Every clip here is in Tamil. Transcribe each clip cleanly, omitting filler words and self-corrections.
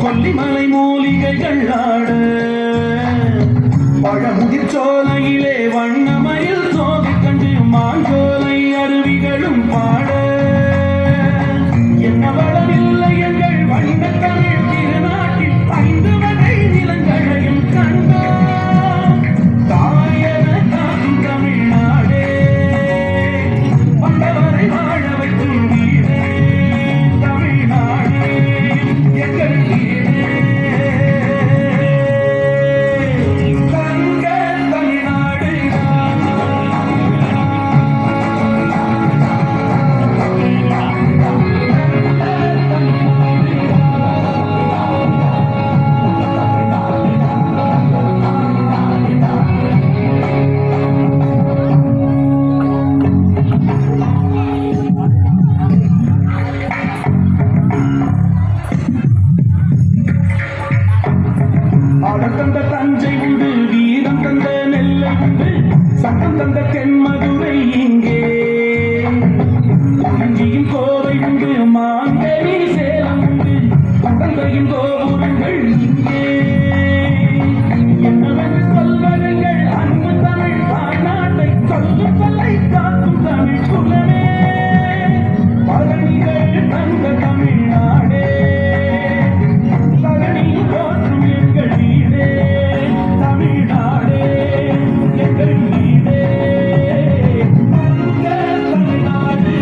கொல்லிமலை மூலிகைகள் ஆட பழமுதிர் சோலையிலே வண்ணமயில் சோகை கண்டு மாஞ்சோலை அருவிகளும் பாட என்ன வளமில்லை எங்கள் வண்ண தமிழ் திருநாட்டில் 5 வகை நிலங்களையும் கண்டோம். தாயன காக்கும் தமிழ்நாடே வந்தவரை வாழ வைக்கும் வீடே தமிழ்நாடே எங்கள் வீடே. தந்த தஞ்சை உண்டு, வீரம் தந்த நெல்லை உண்டு, சட்டம் தந்த தென்மதுரை இங்கே. குறிஞ்சியின் கோவை உண்டு, மாங்கனி சேலம் உண்டு, தந்தையின் கோபுரங்கள் இங்கே. என்னவென்று சொல்வதங்கள் அன்பு தமிழ் தாய்நாட்டை சொல்லும் சொல்லை காக்கும் தமிழ் குலமே. பழனிகள் தந்த தமிழ்நாடே பழனியில் தோற்றும் எங்கள் வீடே தமிழ்நாடே எங்கள் வீடே தமிழ்நாடு.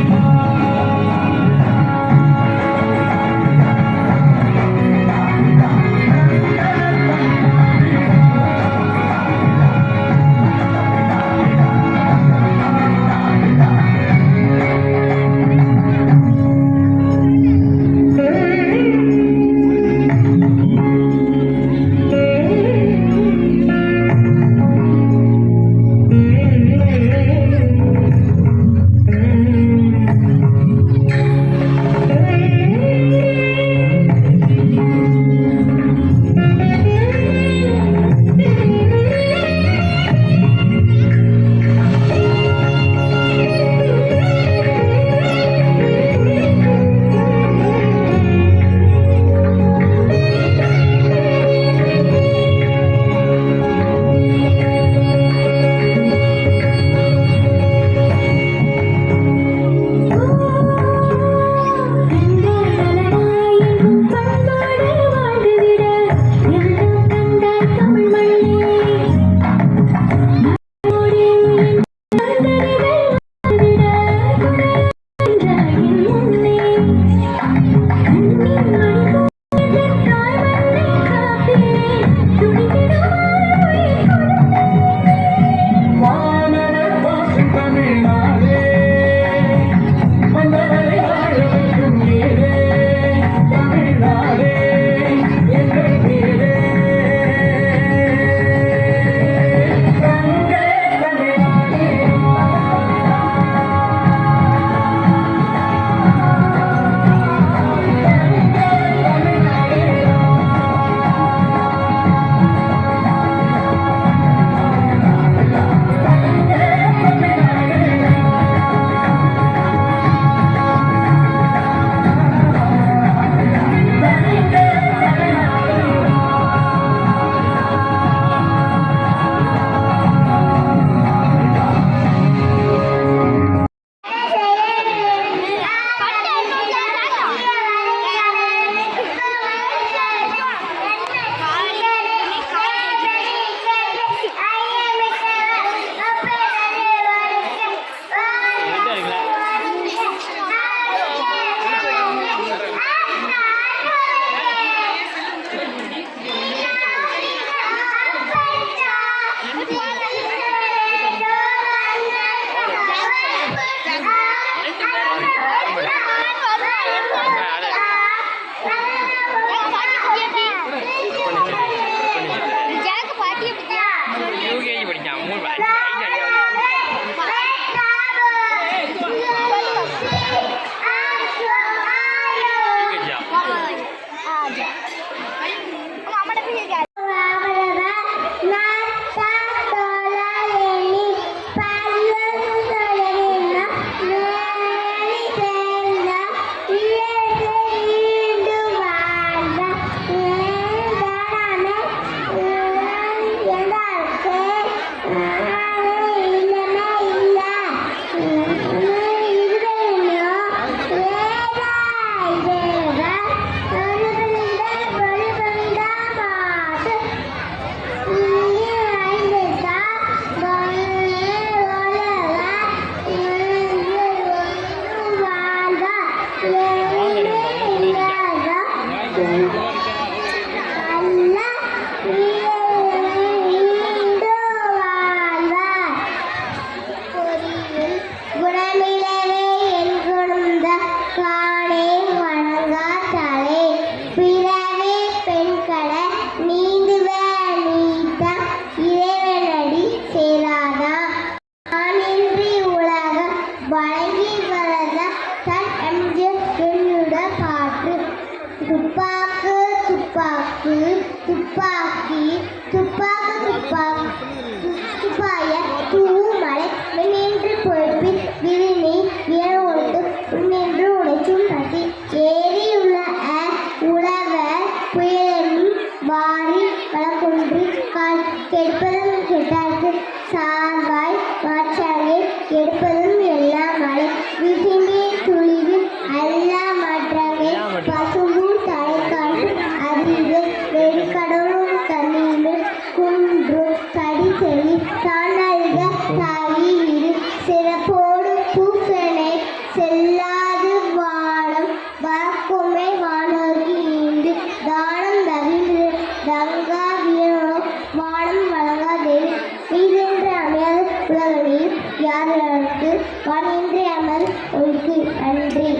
எடுப்பதும் கெட்டார்க்கு சார்பாய் மாற்றாங்கே எடுப்பதும் எல்லாம் மழை விசும்பே துளிது அல்லா மாற்றாங்கே பசும்பூர் தலைக்காட்டு அறிவு வெறுக்கடலும் தண்ணீர் குன்றும் கடி செவி தானல்க தாகி இரு சிறப்போடு பூசனை செல்லாது வானம் வழக்குமை வானோர்க்கு ஈண்டு தானம் தவிர்ந்து தங்கா வீரனோ வானம் வழங்காதேவி மீதென்று அமையாத உலகனில் யாருக்கு வானின்றி அமர் ஒழுக்கு நன்றி.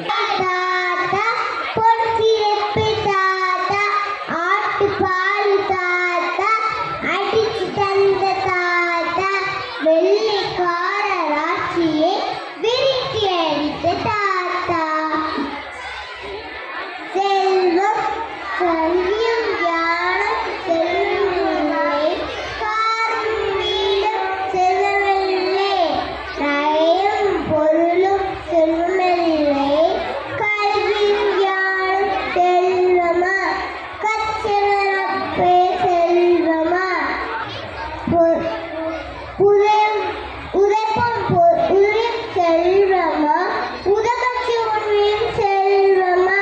தாத்தா பொற்சிறப்பு தாத்தா ஆட்டு பால் தாத்தா அடிச்சு தந்த தாத்தா வெள்ளைக்கார ராட்சியை விரித்தி அடித்த தாத்தா செல்வம் கல்வியும் ஞானம் செல்வமில்லை காரும் வீடும் செல்வமில்லை நயம் பொருளும் செல்வமில்லை கல்வியும் ஞானம் செல்வமா கச்சிறப்பே செல்வமா உதைப்பும் உயிர் செல்வமா உதகச்சி உண்மையும் செல்வமா.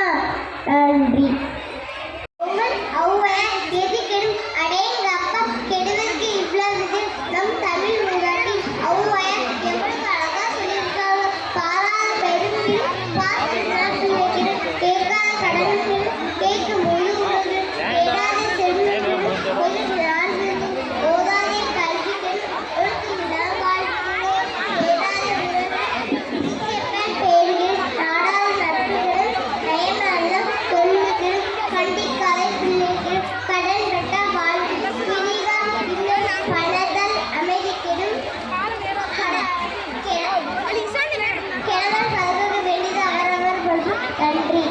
நன்றி. உங்கள் ஔவைய எது கெடும் அடேங்கப்பா கெடுதற்கு இவ்வளவு நம் தமிழ் மூதாட்டி ஔவைய எவ்வளவு அழகா சொல்லியிருக்காங்க. பாராத பெரும்பில் பார்த்து நாட்டு வைக்கிறேன் கேட்காத கடன்பில் கேட்க மொழி உள்ளது கேடாத செல்வம் ஒரு நான்கு ஓதாதே கல்வி ஒழுக்கு விடாவாழ் கேடாத செப்பன் பேர்கள் நாடாத நட்புகள் நயமல்ல கொள்ளுகள் கண்டிக்காலை பிள்ளைகள் கடல் வெட்ட வாழ்வு பிரிகா இன்னும் பணதல் அமைதி கெடும் கிழவன் கலக வேண்டியது அவரவர் பொழுது. நன்றி.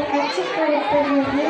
கட்சி கொடுப்பது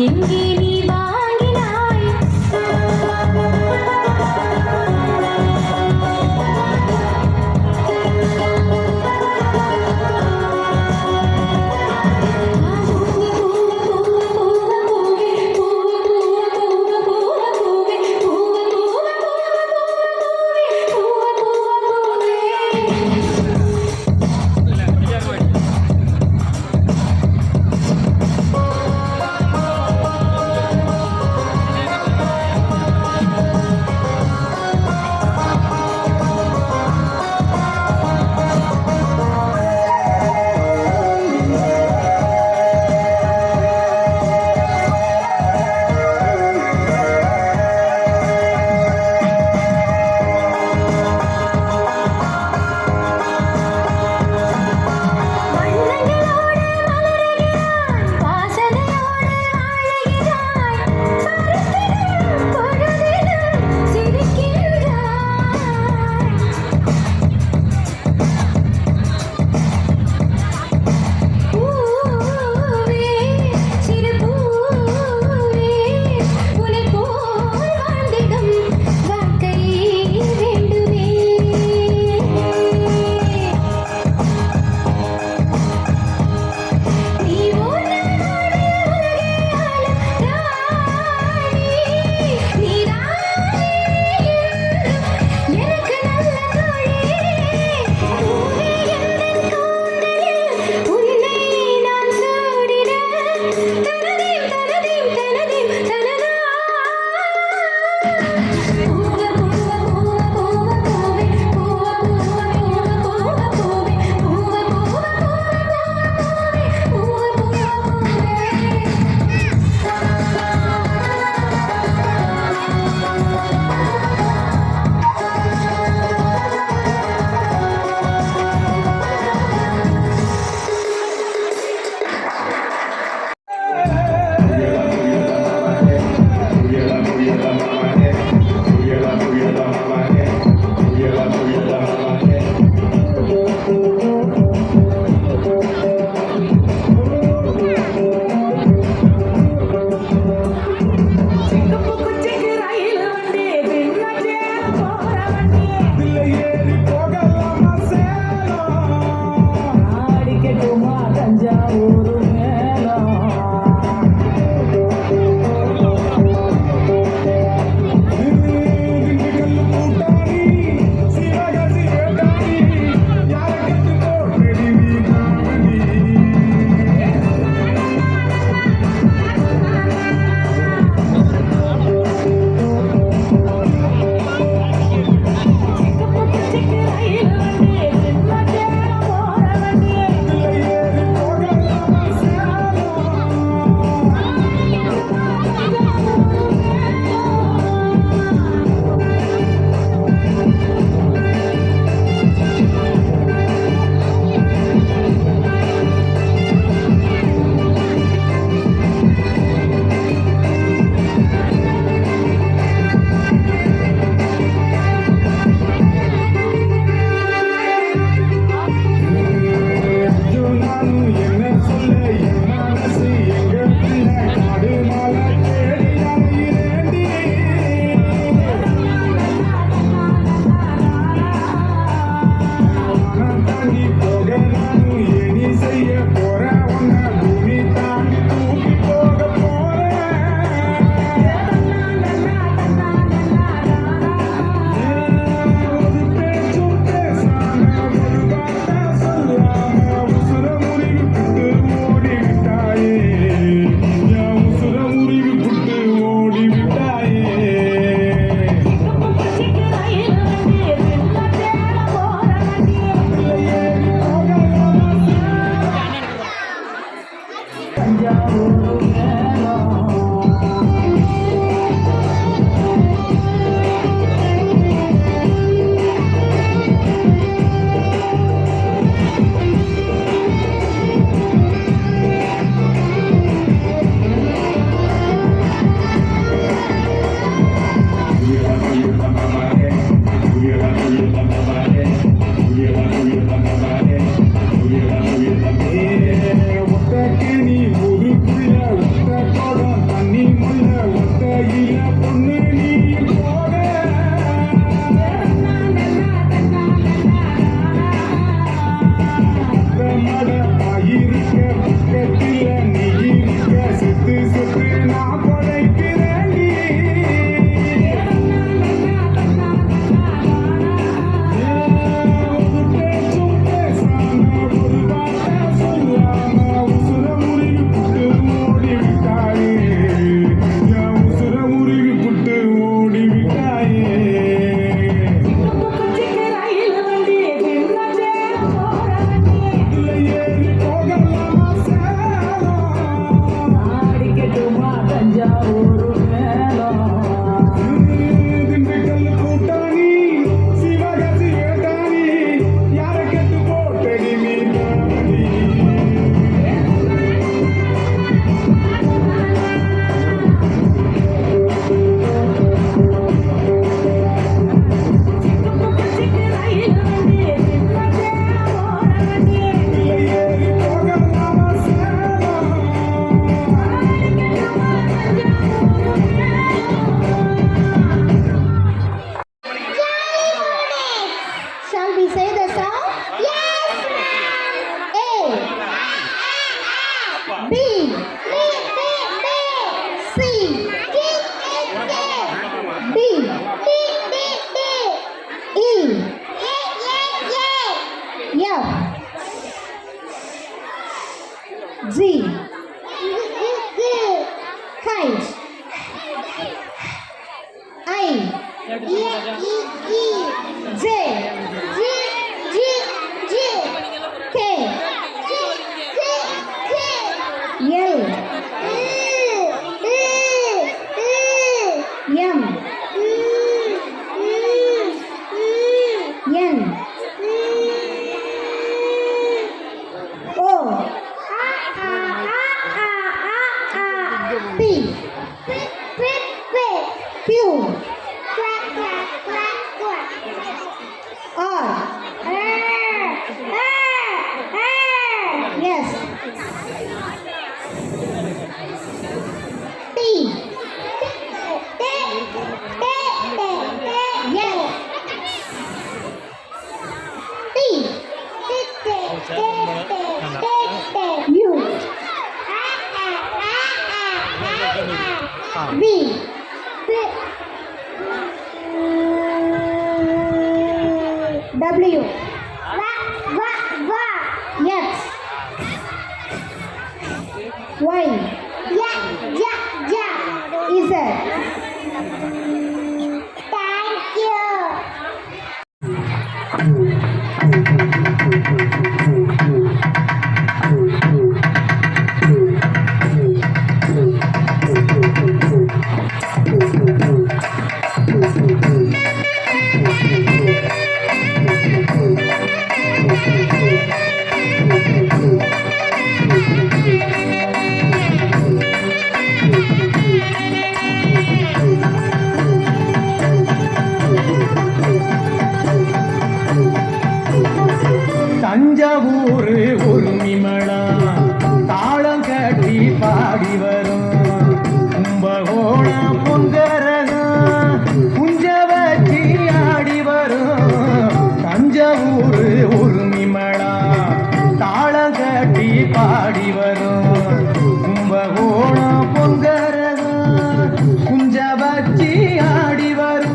எங்கே நீ வாங்கினாய் D, E, F, G, H, I, J, K, L, M, N, O, P, Q, R, S, T, U, V, W, X, Y, Z. Thank you. Thanjavur ஒரு நிமளா தாளம் கட்டி பாடி வரும் கும்பகோணம் பொங்கரகம் குஞ்ச வச்சி ஆடி வரும் தஞ்சாவூர் ஒரு நிமளா தாளம் கட்டி பாடி வரும் கும்பகோணம் பொங்கரகம் குஞ்ச வச்சி ஆடி வரும்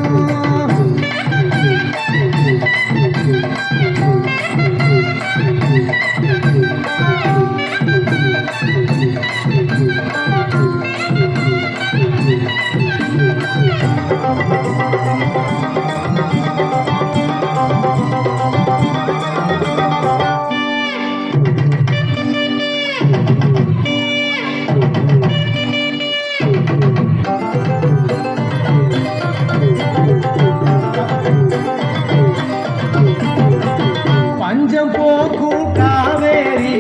பஞ்சம் போக்கும் காவேரி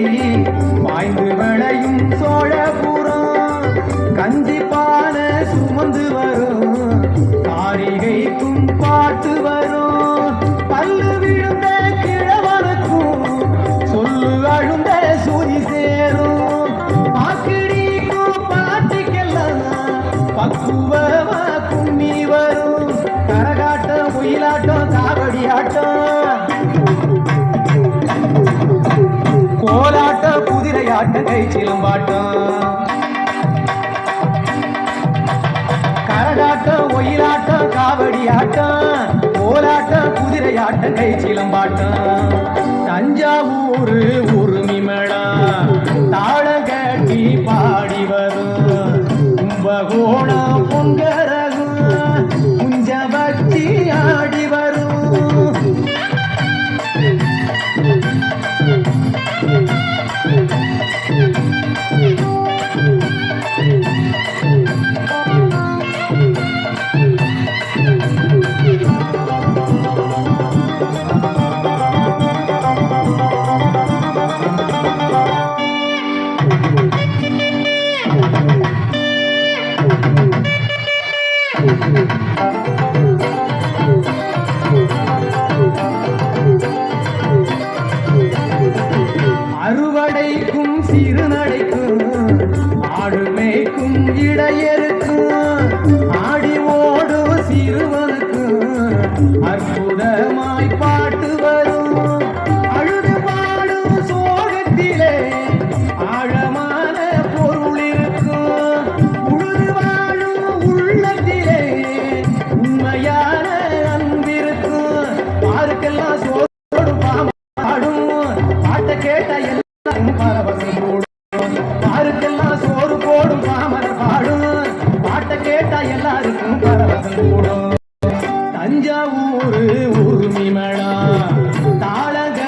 பாய்ந்து விளையும் சோழபுரம் கஞ்சிப்பான சுமந்து வரும் காரிகைக்கும் பாட்டு வரும் பல்லு விழுந்த கிழவனுக்கும் சொல்லு அழுந்த சூரி சேரும் பாக்கிடிக்கும் பாட்டிக்கெல்லாம் பக்குவமா கும்மி வரும் கரகாட்டம் ஒயிலாட்டம் காவடி ஆட்டம் கோலாட்ட குதிரையாட்ட கை சிலம்பாட்டம் கரகாட்டம் ஒயிலாட்டம் காவடி ஆட்டம் கோலாட்ட குதிரையாட்ட கை சிலம்பாட்டம் தஞ்சாவூர் உரிமைமேளா தாளம் கட்டி பாடி வரும் கும்பகோணம் பொங்கரகம் குஞ்ச வச்சி ஆடி வரும் அறுவடைக்கும் சிறுநடைக்கும் ஆடுமைக்கும் இடையருக்கும் ஆடி ஓடும் சிறுவனுக்கும் அற்புதமாய் பாட்டு வரும் அழுது பாடும் சோகத்திலே ஆழமான பொருள் இருக்கும் உழுது வாழும் கேட்டா எல்லாருக்கும் பரவசம் கூடும். தஞ்சாவூர் உரிமைமேளா தாளங்க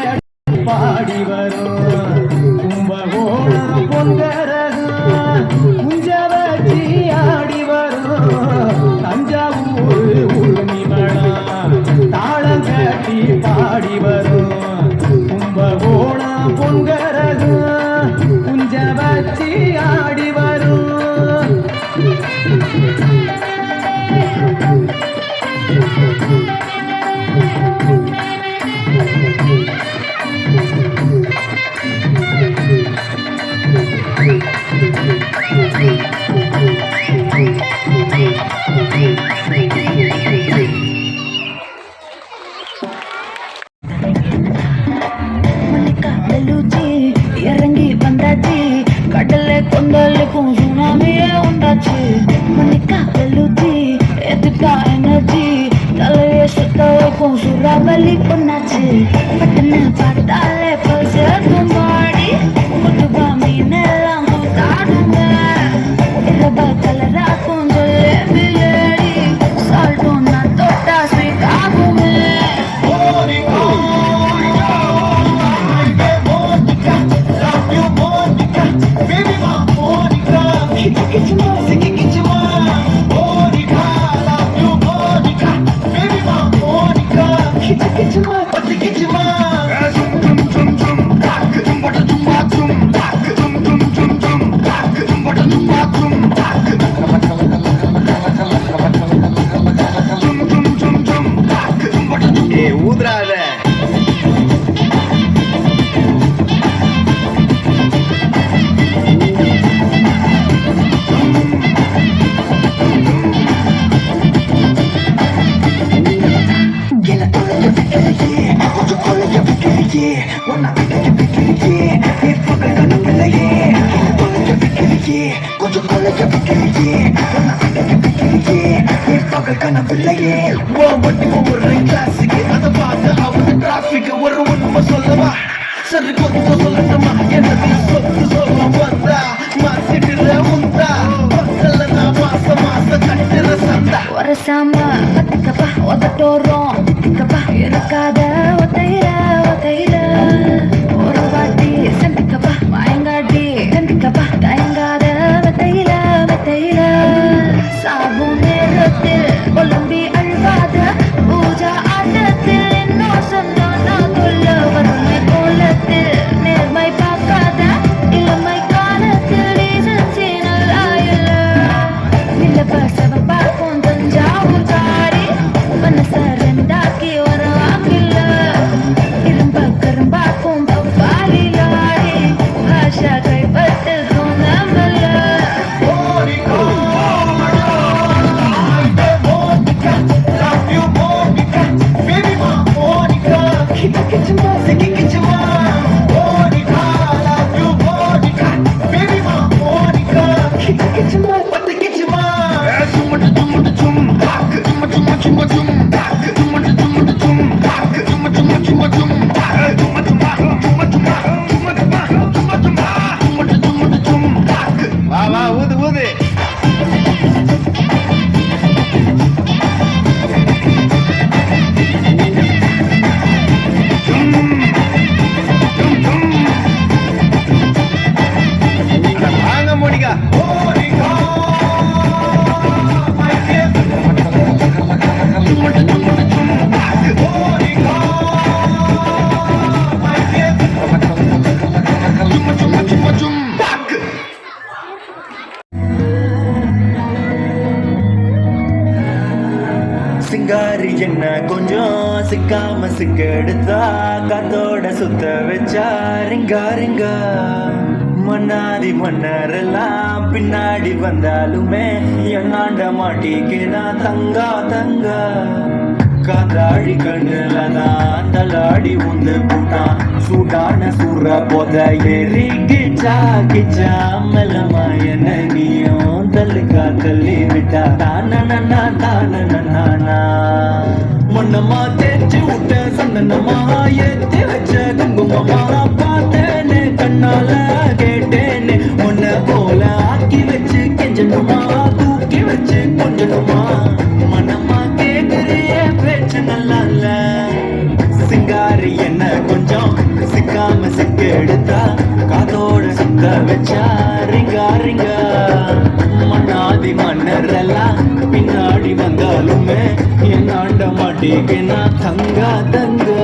பாடி வரும். கும்பகோணம் பொங்கரகம் குஞ்ச வச்சி ஆடி வரும். தஞ்சாவூர் உரிமைமேளா தாளம் கட்டி பாடி வரும். கும்பகோணம் பொங்கரகம் குஞ்ச வச்சி ஆடி வரும். இறங்கி வந்தாச்சு கடலை கொந்தளிக்கும் சுனாமியே உண்டாச்சு. மணிக்கா வெள்ளூச்சி எதுக்கா எனர்ஜி தலையை சுத்த வைக்கும் சூறாவளி பொண்ணாச்சு. பட்டுன்னு பார்த்தாலே பல்சேர்க்கும் பாடி குத்துபா மீனெல்லாம் கூத்தாடுங்க. இரபா கலராக்கும் சொல்லி பிள்ளைடி சால்ட்டும் நான் தொட்டா ஸ்வீட் ஆகுமே. ஊதுறாத கொஞ்சம் கொலைக்க பிக்கிறியே கனவில்லையே வட்டி ஒவ்வொரு கிளாஸுக்கு அதை பார்த்து அவங்க டிராபிக் ஒரு உண்மை சொல்லவா சரி கொஞ்சம் சொல்லட்டுமா எனக்கு சொத்து சொல்ல வந்தா மாத்திட்டுற உந்தா பக்கத்துல நான் மாசம் கட்டுற சந்தா ஒரு சாம கத்துக்கப்பா உதட்டோறோம் கப்பா இருக்காத ஒத்தையில ஒத்தையில ஒரு வாட்டி சந்திக்கப்பா வாயங்காட்டி கண்டிக்கப்பா தயங்காத வெத்தையில வெத்தையில சாபு நேரத்தில் ஒலம்பி அழுவாத பூஜா ஆட்டத்தில் இன்னும் சொந்தம் நான் கொல்ல வறுமை கோலத்தில் நேர்மை பார்க்காத இளமை காலத்தில் ரீசன்சி நல்லா இல்ல நிலப்ப சவ பார்க்கும் தஞ்சாவூர் காரி மனச ரெண்டாக்கி வர வாக்கில்ல இரும்ப கரும்பாக்கும் பப்பாளி லாரி பாஷா கைப்பட்டு தோணமல்ல வா வா ஊது ஊது வாங்க மோனிகா சிங்காரி என்ன கொஞ்சம் சிக்காம சிக்க எடுத்தா காத்தோட சுத்த வச்சா ரிங்கா ரிங்கா மன்னாதி மன்னரெல்லாம் பின்னாடி வந்தாலுமே என்னாண்ட மாட்டிக்கினா தங்கா தங்கா காத்தாடி கண்ணுலதான் தள்ளாடி உந்து போட்டான் சூடான சூற போத ஏறி கிச்சா கிச்சா மெல்லமாய நகியும் தள்ளுக்கா தள்ளி விட்டா தானனா தானனா மண்ணமா தேய்ச்சி விட்ட சந்தனமா ஏத்தி வச்ச குங்குமமா பார்த்தேனே கண்ணால கேட்டேனே உன்னை போல ஆக்கி வச்சு கெஞ்சனுமா தூக்கி வச்சு கொண்டு கொஞ்சணுமா மனமா கேக்குறிய பேச்சு நல்லா இல்ல சிங்காரி என்ன கொஞ்சம் சிக்காம சிக்க எடுத்தா காதோட சுத்த வச்சா ரிங்கா ரிங்கா மண்ணாதி மன்னர் எல்லாம் பின்னாடி வந்தாலுமே என் ஆண்ட மாட்டேங்க நான் தங்கா தங்கா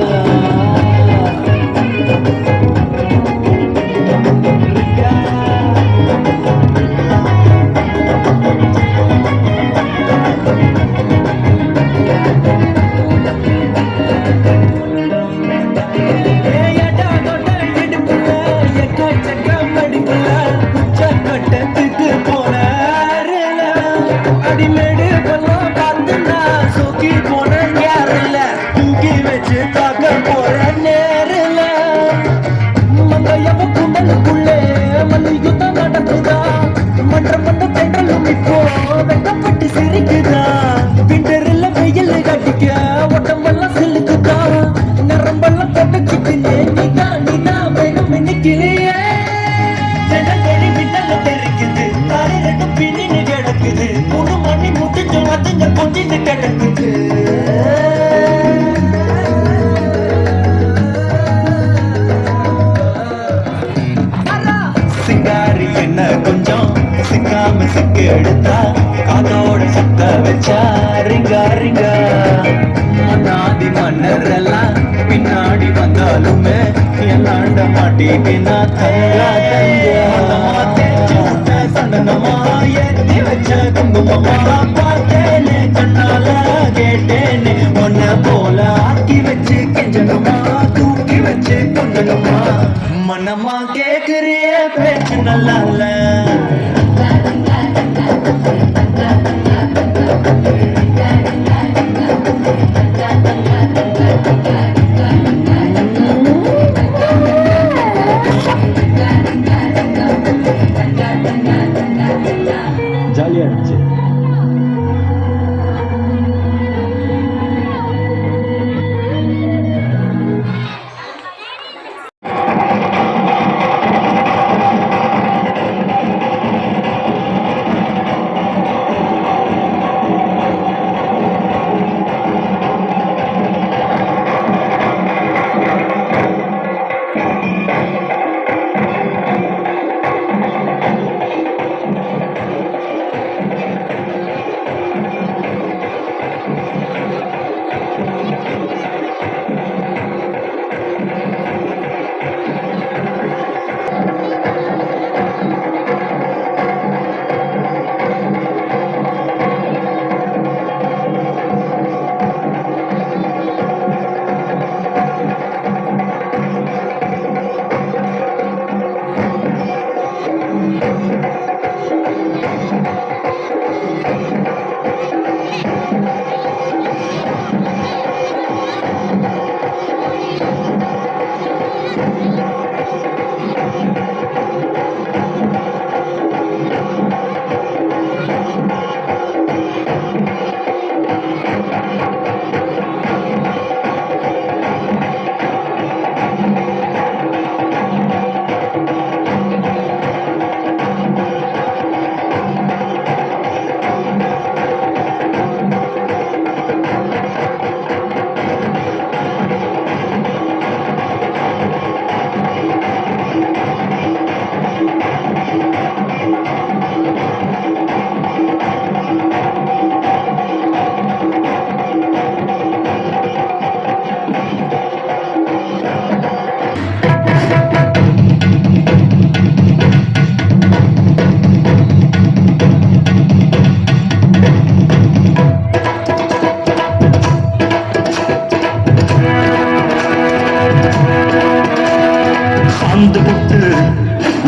அடிமேடு பல்லாம் பார்த்துனா சோக்கி போன யாரில்ல தூக்கி வச்சு தாக்க போற நேரில் மங்கையவ குண்டலுக்குள்ளே மண்ணு யுத்தம் நடக்குதா மன்ற மண்ட பெண்களும் இப்போ வெட்டப்பட்டு சிரிக்குதா விண்டரில் வெயில் கட்டிக்க உடம்பெல்லாம் சிலுக்குதா நரம்பெல்லாம் கொட்டச்சிட்டு நீதான் வேணும் இன்னைக்கிலேயே ஜனங்கடி விட்டல தெரிக்குது தாரி ரெண்டு பின்னின்னு கிடக்குது 3 மணி முடிஞ்சு அதுங்க கொஞ்சின்னு கிடக்குது சிங்காரி என்ன கொஞ்சம் சிக்காம சிக்க எடுத்தா காதோட சுத்த வச்சா ரிங்கா ரிங்கா மன்னாதி மன்னர் எல்லாம் பின்னாடி வந்தாலுமே எல்லாண்ட மாட்டேங்க நான் தங்கா தங்க சந்தனமா ஏத்தி வச்ச குங்குமமா பார்த்தேனே கண்ணால கேட்டேனே உன்ன போல ஆக்கி வச்சு கெஞ்சணுமா தூக்கி வச்சு கொண்டணுமா மனமா கேக்குறிய பேச்சு நல்லா இல்ல ஜாலியா இருந்துச்சு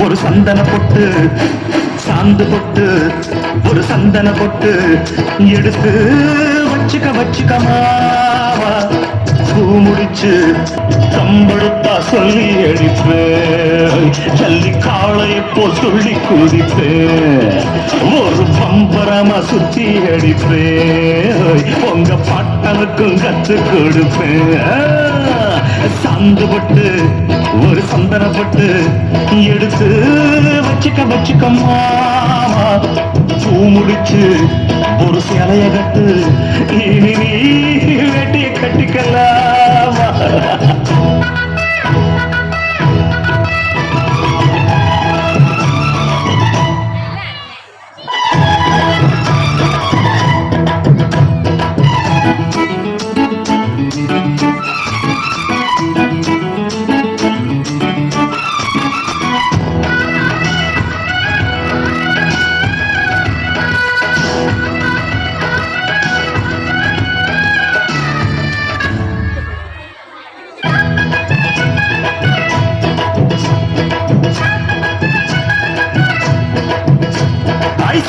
ஒரு சந்தன பொட்டு சாந்து பொட்டு ஒரு சந்தன பொட்டு எடுத்து வச்சுக்கமாவா பூ முடிச்சு கம்படுத்தா சொல்லி அடிப்பேன் ஜல்லி காளையை போல் சொல்லி குதிப்பேன் ஒரு பம்பரமா சுத்தி அடிப்பேன் உங்க பாட்டனுக்கும் கத்து கொடுப்பேன் சாந்து பொட்டு ஒரு சந்தனப்பட்டு எடுத்து வச்சுக்க மாமா பூ முடிச்சு ஒரு சேலைய கட்டு இனி நீ வெட்டிய கட்டிக்கலாமா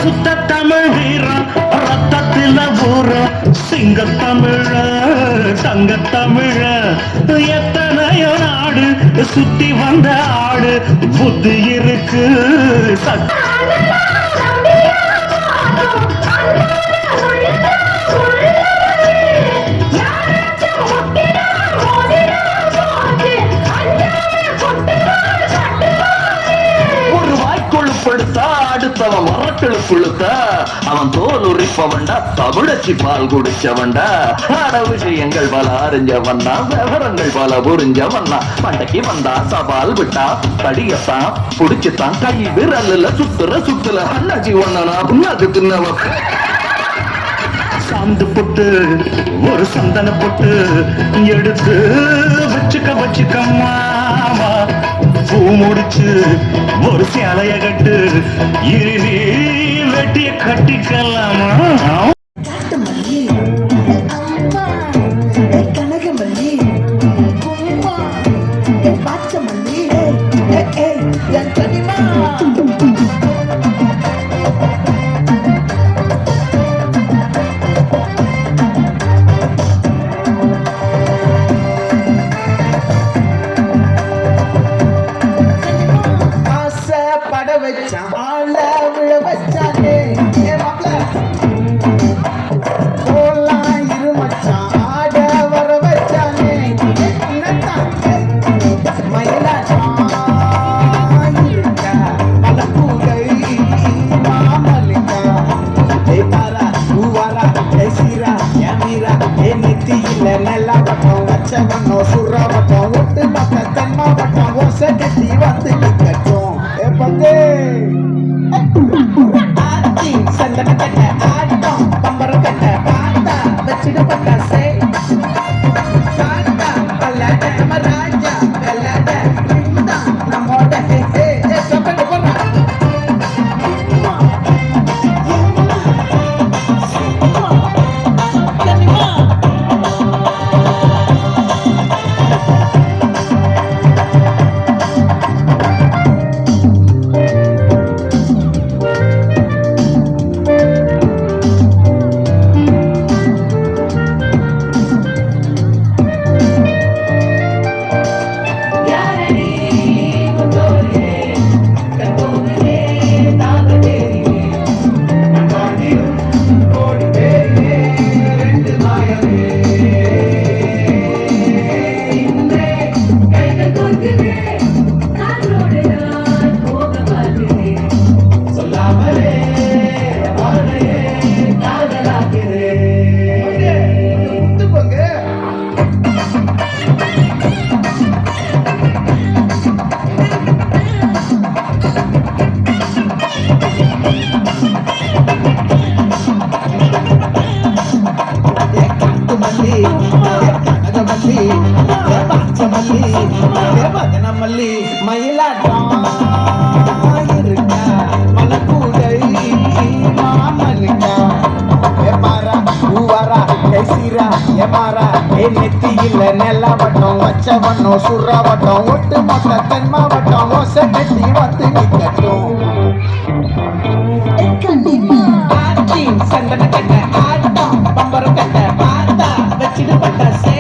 சுத்த தமிழ் வீரம் ரத்தத்தில ஊரம் சிங்க தமிழ தங்க தமிழ எத்தனையோ நாடு சுத்தி வந்த ஆடு புத்தி இருக்கு ஒரு வாய்க்கொழுப்படுத்தா அடுத்தவன் மரக்கெழுப்புழுத்த அவன் தோல் உரிப்பவன்டா தமிழச்சி பால் குடிச்சவன்டா ஆட விஷயங்கள் பல அறிஞ்சவன்னா விவரங்கள் பல புரிஞ்சவன்னா பண்டைக்கு வந்தா சவால் விட்டா தடியத்தான் புடிச்சுத்தான் கை விரல்ல சுத்துல அண்ணாச்சி ஒன்னா புண்ணாக்கு தின்னவன் சாந்து போட்டு ஒரு சந்தன போட்டு எடுத்து வச்சுக்க மாமா பூ முடிச்சு ஒரு சேலைய கட்டு இனி வெட்டிய கட்டிக்கலாமா கனகமல்லி பாச்சமல்லி என் தனிமா பட வச்சான் ஆள விழ வச்சானே போலாம் இரு மச்சான் ஆட வர வச்சானே மயிலாட்டம் இருக்கா மலப்பூகை மாமலிக்கா பாரா பூவாரா சீரா மீரா நெத்தி இல்ல நெல்லா பட்டம் வச்ச வண்ணம் சுறா பட்டம் ஒட்டு பக்க தென்மா பட்டம் ஓசை கட்டி வந்து நிக்கட்டும் ஆத்தி சந்தன கட்ட ஆட்டம் பம்பர கட்ட பாத்தா வச்சிடு பட்டாசே பாத்தா பல்லாட நம்ம ராஜா பல்லாட நம்மோட சப்பட்டு போடுறா மல்லி மயிலாட்டம் இருக்கா மலக்கூடை மாமலிக்கா ஏமாரா பூவாரா கைசீரா ஏமாரா நெத்தி இல்ல நெல்லா வட்டம் வச்ச வண்ணம் சுறா வட்டம் ஒட்டு மொத்த தென்மா வட்டம் ஓசை கட்டி வந்து நிக்கட்டும் ஆச்சி சந்தன கட்ட ஆட்டம் பம்பர கட்ட பாத்தா வச்சிடு பட்டாசே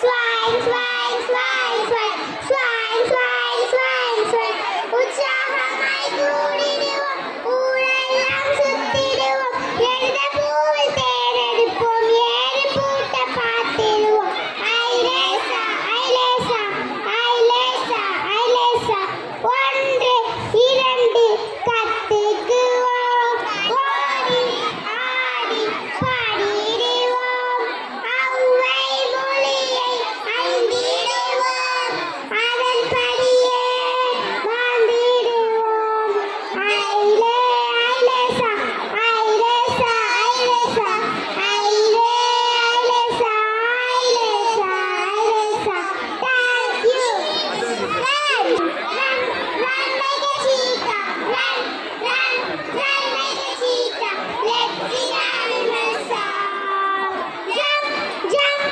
swine, swine, swine, swine, swine, swine, swine, swine. உற்சாகமாய் கூடிடுவோம், ஊரெல்லாம் சுத்திடுவோம், எழுத பூவில் தேரெடுப்போம், ஏறு பூட்ட பார்த்திடுவோம். ஐலேசா, ஐலேசா, ஐலேசா, ஐலேசா. 1, 2 கத்துக்குவோம், ஓடி ஆடி பாடிடுவோம், ஔவை மொழியை அறிந்திடுவோம், அதன்படியே வாழ்ந்திடுவோம். ஐலேசா, ஐலேசா, ஐலேசா, ஐலேசா, ஐலேசா, ஐலேசா. Thank you. Run, run, run like a cheetah. Run, run, run like a cheetah. Let's sing animal song. Jump, jump,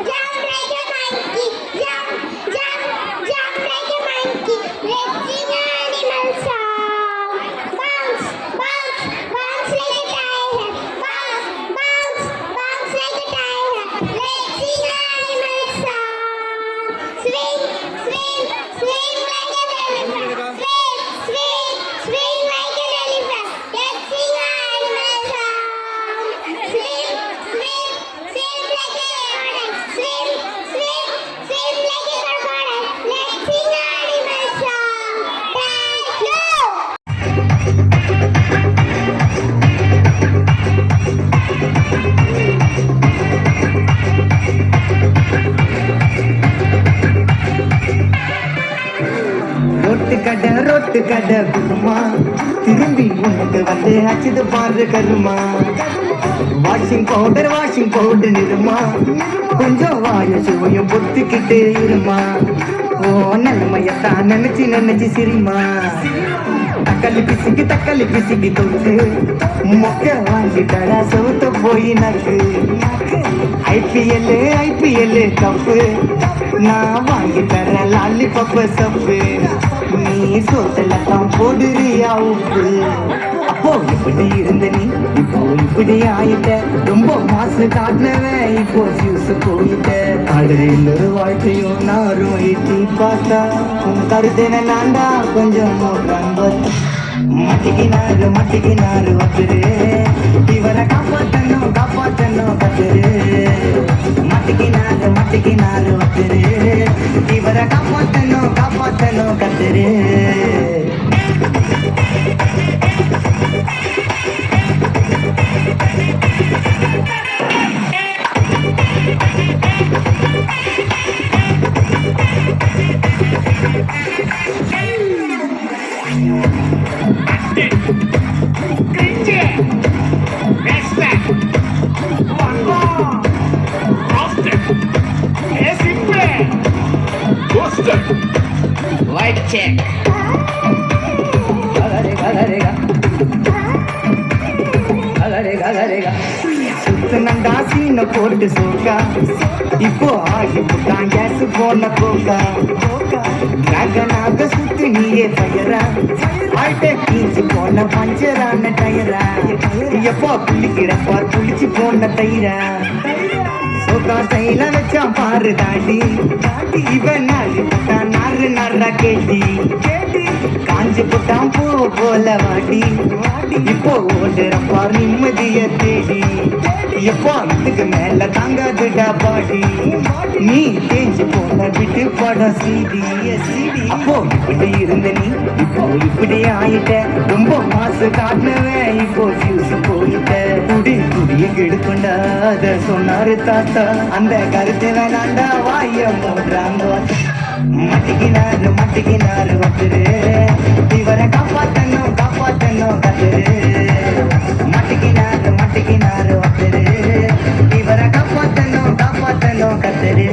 jump like a monkey. Jump, jump, jump like a monkey. Let's sing animal song. Bounce, bounce, bounce like a tiger. Bounce, bounce, bounce like a tiger. Let's sing animal song. Swing, swing, swing like an elephant. Swing, swing, swing like an elephant. Let's sing animal song. Swing, swing, swing like a lion. Swing, swing, swing like a crocodile. Let's sing animal song. Thank you. Road கடை குருமா திரும்பி உனக்கு வந்து அச்சுது பாரு கருமா வாஷிங் பவுடர் நிறுமா கொஞ்சம் வாய சுவையும் பொத்துக்கிட்டு இருமா ஓ நிலைமையத்தான் நினைச்சு சிரிமா தக்காளி பிசிக்கி தொட்டு மொக்க வாங்கிட்டடா சவுத்த போய் நக்கு ஐபிஎல் கப்பு நான் வாங்கி தர லாலிபப்பு சப்பு நீ சோத்துல தான் போடுறியா உப்பு அப்போ இப்படி இருந்த நீ இப்போ இப்படி ஆயிட்ட ரொம்ப மாசு காட்டினவன் இப்போ ஃபியூஸ் போயிட்ட கடலில் ஒரு வாழ்க்கையும் நாரும் எட்டி பார்த்தா உன் கருத்தன நான்டா கொஞ்சம் மட்டிக்கினாரு வந்துரு இவரை காப்பாத்தணும் கத்துரு மட்டிக்கினாரு வந்துரு இவரை காப்பாத்தணும் கத்துரு White check. சுத்தனண்டா சீன போட்டு சோக்கா இப்போ ஆகி புட்டான் கேஸ் போன கோக்கா டிராகனாக சுத்து நீயே ஃபயரா ஆயிட்ட கீச்சு போன பஞ்சரான டயரா எப்போ புள்ளிக்கிடப்பார் புளிச்சு போன தயிரா சோக்கா சைல வச்சான் பாரு தாண்டி இவன் நாளி புட்டான் நாரா கேட்டி காஞ்சி புட்டான் பூ போல வாடி இப்போ ஓடுறப்பா நிம்மதிய தேடி எப்போ இதுக்கு மேல தாங்காதுடா பாடி நீ தேஞ்சு போன விட்டு படம் சீடி அப்போ இப்படி இருந்த நீ இப்போ இப்படி ஆயிட்ட ரொம்ப மாசு காட்டினவன் இப்போ ஃபியூஸ் போயிட்ட குடிய கெடுக்கண்டா அத சொன்னாரு தாத்தா அந்த கருத்து வேணாண்டா வாய மூடுறாங்க மட்டிக்கினாரு வந்துரு இவரை காப்பாத்தணும் கத்துரு மட்டிக்கினாரு வந்துரு இவரை காப்பாத்தணும் கத்துரு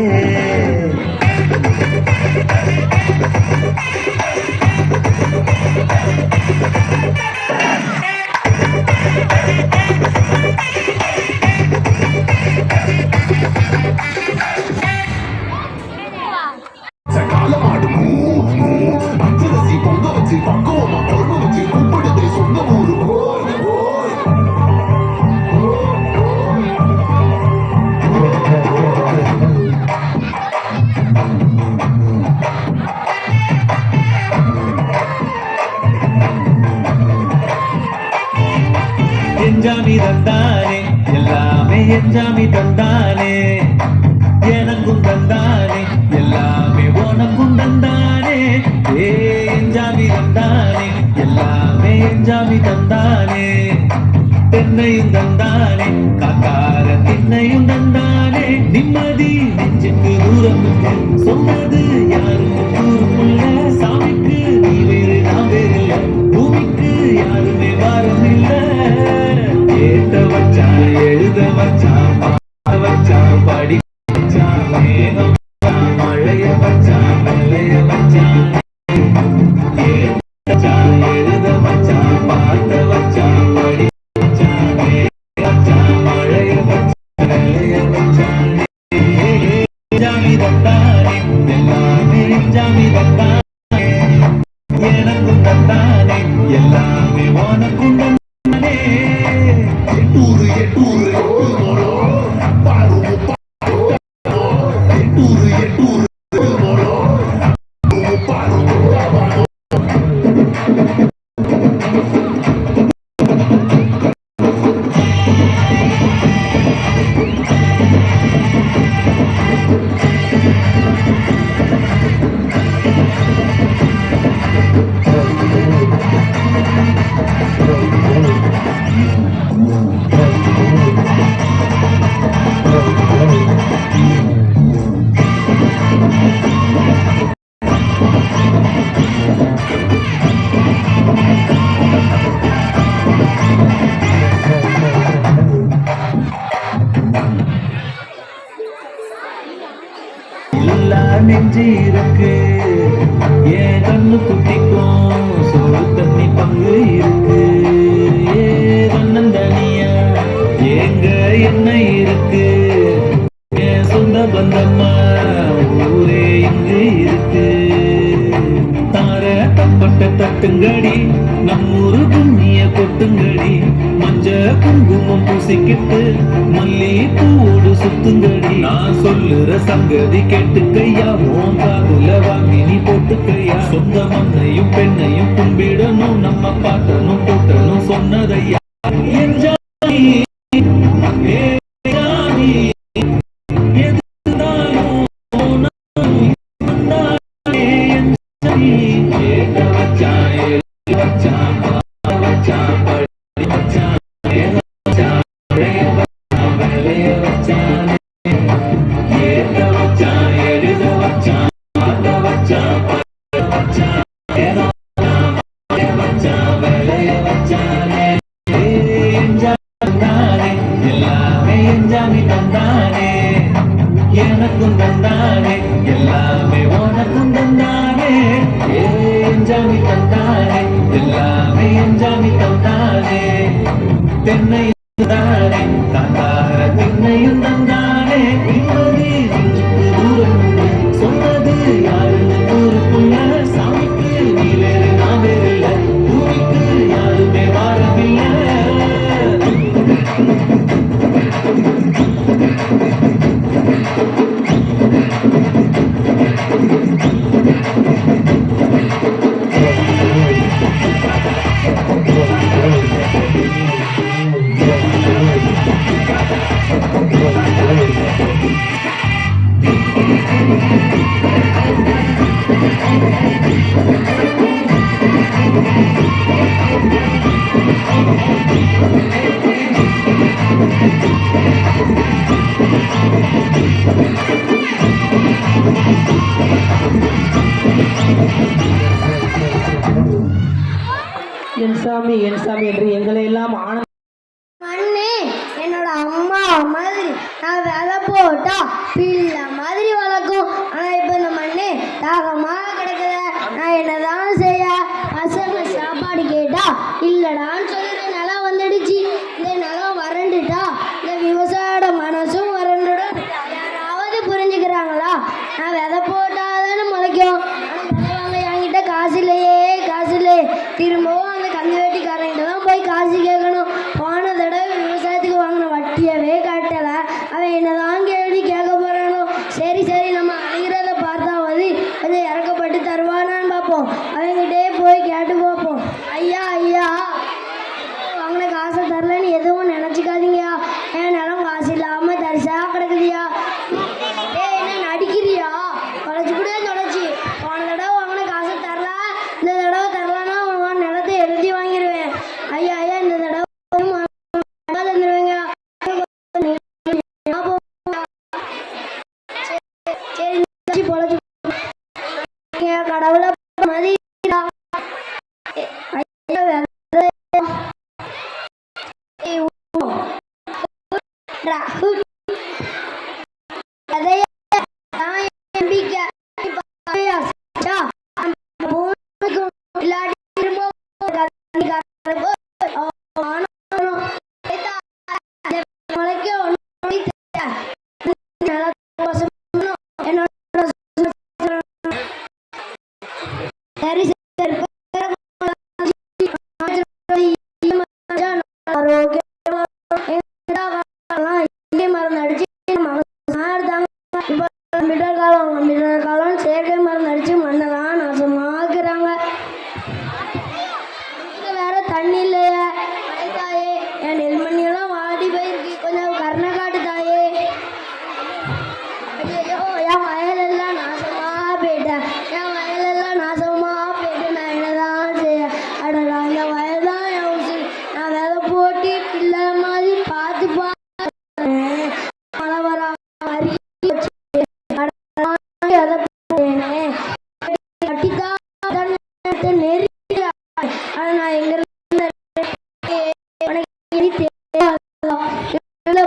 என் ஜாமி தந்தானே எனக்கும் தந்தானே எல்லாமே உனக்கும் தந்தானே என் ஜாமி தந்தானே எல்லாமே என் ஜாமி தந்தானே தென்னையும் தந்தானே காக்கார திண்ணையும் தந்தானே நிம்மதி நெஞ்சுக்கு தூரம் சொன்னது யாரும் கூறுமுள்ள சாமிக்கு நீ வேறு நான் வேறு இல்ல பூமிக்கு யாருமே வாரம் இல்ல ஏத்த வச்சான் எழுத வச்சான் பாட வச்சான் படி வச்சான் மேகம் வச்சான், மழைய வச்சான் வெள்ளைய வச்சான் ஏத்த வச்சான் எழுத வச்சான் பாட வச்சான் படி வச்சான் மேகம் வச்சான் மழைய வச்சான் வெள்ளைய வச்சான் ஜாமி தந்தானே எல்லாமே ஜாமி தந்தானே எனக்கும் தந்தானே எல்லாமே உனக்கும் தந்தானே எட்டூரு எட்டூரு எட்டூரு எட்டூரு எல்லா நெஞ்சு இருக்கு என் கண்ணு குட்டிக்கும் சோறு தண்ணி பங்கு இருக்கு ஏ தன்னந்தனியா எங்க என்ன இருக்கு என் சொந்த பந்தம்மா ஊரே இங்கு இருக்கு தார தப்பட்ட தட்டுங்கடி நம்மூரு புண்ணிய கொட்டுங்கடி மஞ்ச குங்குமம் பூசிக்கிட்டு மல்லி பூவோடு சுத்துங்கடி நான் சொல்லுற சங்கதி கேட்டுக்கையா உன் காதுல வாங்கி நீ போட்டுக்கையா சொந்த மண்ணையும் பெண்ணையும் கும்பிடணும் நம்ம பாட்டனும் போட்டனும் சொன்னதையா என் ஜாமி, ஏ ஜாமி, எதுனாலும் நானும் வந்தானே என் ஜாமி. ஏத்த வச்சான், எழுதி வச்சான், பாட வச்சான், படி வச்சான், மேல வச்சான், மழைய வச்சான், வெள்ளைய வச்சான். ஏத்த வச்சான், எழுத வச்சான், பாட வச்சான், படி வச்சான், மேல வச்சான், மழைய வச்சான், வெள்ளைய வச்சானே. என் ஜாமி தந்தானே எல்லாமே என் ஜாமி தந்தானே எனக்கும் தந்தானே எல்லாமே உனக்கும் தந்தானே என் ஜாமி தந்தானே எல்லாமே என் ஜாமி தந்தானே தென்னையும் தந்தானே காக்கார திண்ணையும் தந்தானே நிம்மதி நெஞ்சுக்கு தூரம் சொன்னது யாருன்னு ஊருக்குள்ள சாமிக்கு நீ வேறு நான் வேறு இல்ல பூமிக்கு யாருமே வாரமில்லை என் சாமி என்று எங்களை எல்லாம் ஆனந்த மண்ணே என்னோட அம்மா மாதிரி நான் விதை போட்டா பிள்ளை மாதிரி வளர்க்கும். ஆனா இப்ப இந்த மண்ணே தாகமாக கிடக்குத. நான் என்னதான் செய்ய? பசங்க சாப்பாடு கேட்டா இல்லடான்னு சொல்லிட்டு நிலம் வந்துடுச்சு. இந்த நிலம் வறண்டுட்டா இந்த விவசாயோட மனசும் வறண்டுடும். யாராவது புரிஞ்சுக்கிறாங்களா? நான் விதை போட்டாதானே முளைக்கும். ஆனா விதை வாங்க என்கிட்ட காசு இல்லையே, காசு இல்லையே. திரும்பவும் அந்த கந்து வெட்டிக்காரங்கிட்ட தான் போய் காசு கேட்கணும். போன தடவை விவசாயத்துக்கு வாங்கின வட்டியவே கட்டல. அவன் என்னதான் கேள்வி கேட்க போறானோ. சரி சரி, நம்ம அழுகிறத பார்த்தாவது கொஞ்சம் இறக்கப்பட்டு தருவானான்னு பார்ப்போம். அவங்ககிட்டே போய் கேட்டு பார்ப்போம். ஐயா ஐயா, வாங்கின காசை தரலன்னு எதுவும் நினச்சிக்காதீங்கயா. என் நிலம் காசு இல்ல காலம் செயற்கை மருந்து அடிச்சு மண்ணெல்லாம் நாசமாக்குறாங்க. வேற தண்ணி இல்லையே தாயே, என் நெல்மணியெல்லாம் வாடி போயிருக்கு, கொஞ்சம் கருணை காட்டு தாயே. ஐயோ, என் வயலெல்லாம் நாசமா போயிட்டேன், என் வயலெல்லாம் நாசமா போயிட்டு நான் என்னதான் செய்ய? அடடா, இந்த வயல் தான் என் உசுரு. நான் விதை போட்டு பிள்ளை மாதிரி பார்த்து மழை வர மாதிரி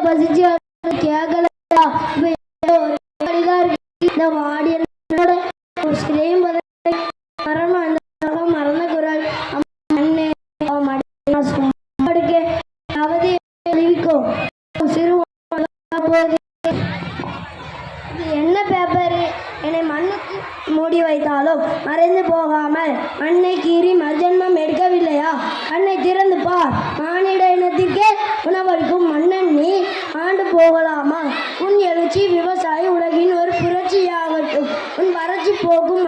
பசிச்சு கேட்கலையா? இந்த வாடியோட மறந்த குரல் மண்ணே மடிக்க அவதி அறிவிக்கும் சிறு என்ன பேப்பரு? என்னை மண்ணுக்கு மூடி வைத்தாலும் மறைந்து போகாமல் மண்ணை கீறி மர்ஜன்மம் எடுக்கவில்லையா? கண்ணை திறந்து பார், மானிட இனத்திற்கே உணவளிக்கும் மன்னன் நீ ஆண்டு போகலாமா? உன் எழுச்சி விவசாய உலகின் ஒரு புரட்சியாகட்டும். உன் வறட்சி போக்கும்